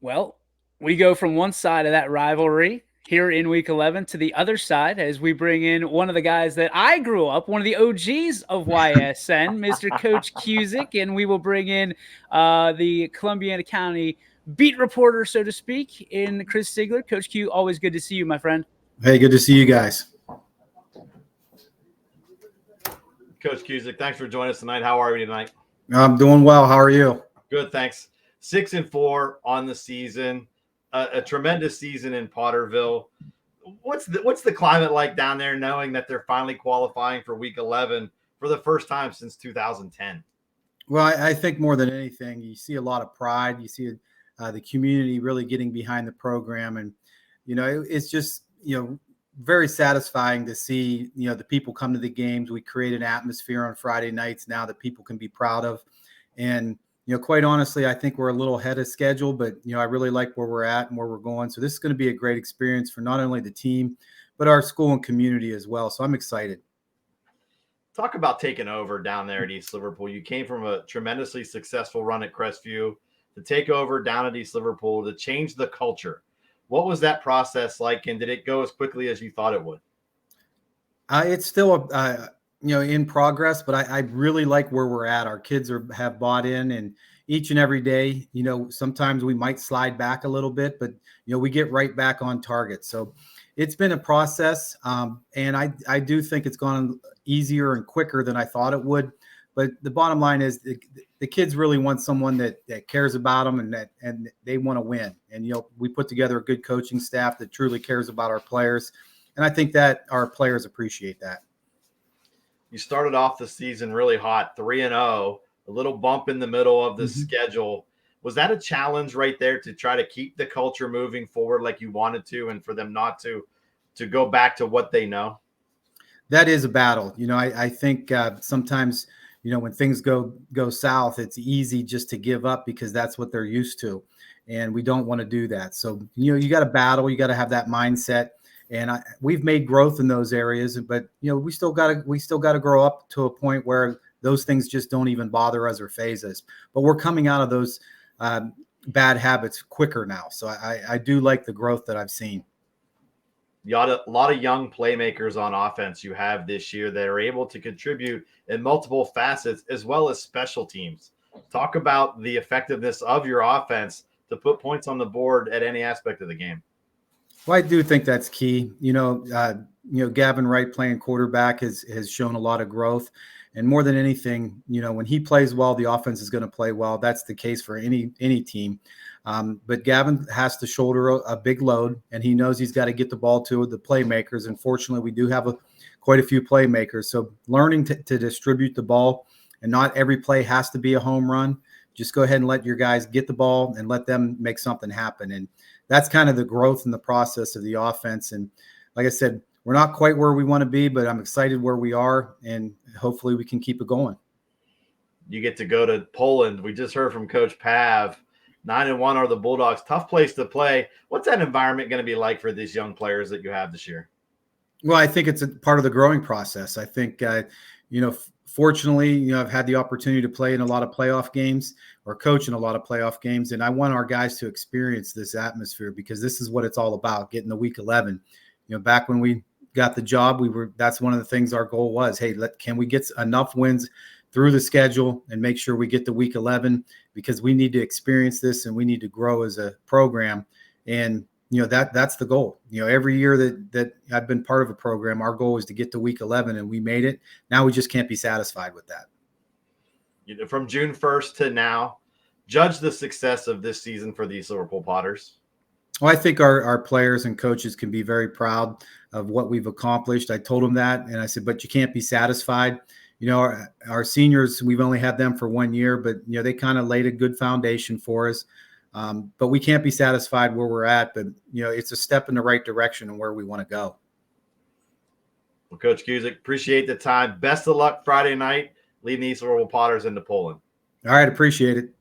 Well, we go from one side of that rivalry here in week 11 to the other side as we bring in one of the guys that I grew up, one of the OGs of YSN, Mr. Coach Cusick, and we will bring in the Columbiana County beat reporter, so to speak, in Chris Sigler. Coach Q, always good to see you, my friend. Hey, good to see you guys. Coach Cusick, thanks for joining us tonight. How are you tonight? I'm doing well. How are you? Good, thanks. 6-4 on the season, a tremendous season in Potterville. What's the climate like down there, knowing that they're finally qualifying for Week 11 for the first time since 2010? Well, I think more than anything, you see a lot of pride. You see the community really getting behind the program, and it's just very satisfying to see the people come to the games. We create an atmosphere on Friday nights now that people can be proud of, and quite honestly, I think we're a little ahead of schedule, but I really like where we're at and where we're going. So this is going to be a great experience for not only the team, but our school and community as well. So I'm excited. Talk about taking over down there at East Liverpool. You came from a tremendously successful run at Crestview to take over down at East Liverpool to change the culture. What was that process like, and did it go as quickly as you thought it would? It's still in progress, but I really like where we're at. Our kids have bought in, and each and every day, sometimes we might slide back a little bit, but we get right back on target. So it's been a process, and I do think it's gone easier and quicker than I thought it would. But the bottom line is the kids really want someone that cares about them and they want to win. And we put together a good coaching staff that truly cares about our players, and I think that our players appreciate that. You started off the season really hot, 3-0, a little bump in the middle of the schedule. Was that a challenge right there to try to keep the culture moving forward like you wanted to, and for them not to go back to what they know? That is a battle. I think sometimes, when things go south, it's easy just to give up because that's what they're used to. And we don't want to do that. So, you got to battle. You got to have that mindset. And we've made growth in those areas, but we still got to grow up to a point where those things just don't even bother us or faze us. But we're coming out of those bad habits quicker now. So I do like the growth that I've seen. You got a lot of young playmakers on offense you have this year that are able to contribute in multiple facets as well as special teams. Talk about the effectiveness of your offense to put points on the board at any aspect of the game. Well, I do think that's key. Gavin Wright playing quarterback has shown a lot of growth. And more than anything, when he plays well, the offense is going to play well. That's the case for any team. But Gavin has to shoulder a big load, and he knows he's got to get the ball to the playmakers. Unfortunately, we do have quite a few playmakers. So learning to distribute the ball, and not every play has to be a home run. Just go ahead and let your guys get the ball and let them make something happen. And that's kind of the growth in the process of the offense. And like I said, we're not quite where we want to be, but I'm excited where we are, and hopefully we can keep it going. You get to go to Poland. We just heard from Coach Pav. 9-1 are the Bulldogs. Tough place to play. What's that environment going to be like for these young players that you have this year? Well, I think it's a part of the growing process. I think, fortunately, I've had the opportunity to play in a lot of playoff games or coach in a lot of playoff games, and I want our guys to experience this atmosphere because this is what it's all about, getting to Week 11. Back when we got the job, that's one of the things our goal was, hey, can we get enough wins through the schedule and make sure we get to Week 11 because we need to experience this and we need to grow as a program. And that's the goal. Every year that I've been part of a program, our goal is to get to Week 11, and we made it. Now we just can't be satisfied with that. From June 1st to now, judge the success of this season for these Liverpool Potters. Well, I think our players and coaches can be very proud of what we've accomplished. I told them that, and I said, but you can't be satisfied. Our seniors, we've only had them for 1 year, but they kind of laid a good foundation for us. But we can't be satisfied where we're at, but it's a step in the right direction and where we want to go. Well, Coach Cusick, appreciate the time. Best of luck Friday night, leading the East Liverpool Potters into Poland. All right, appreciate it.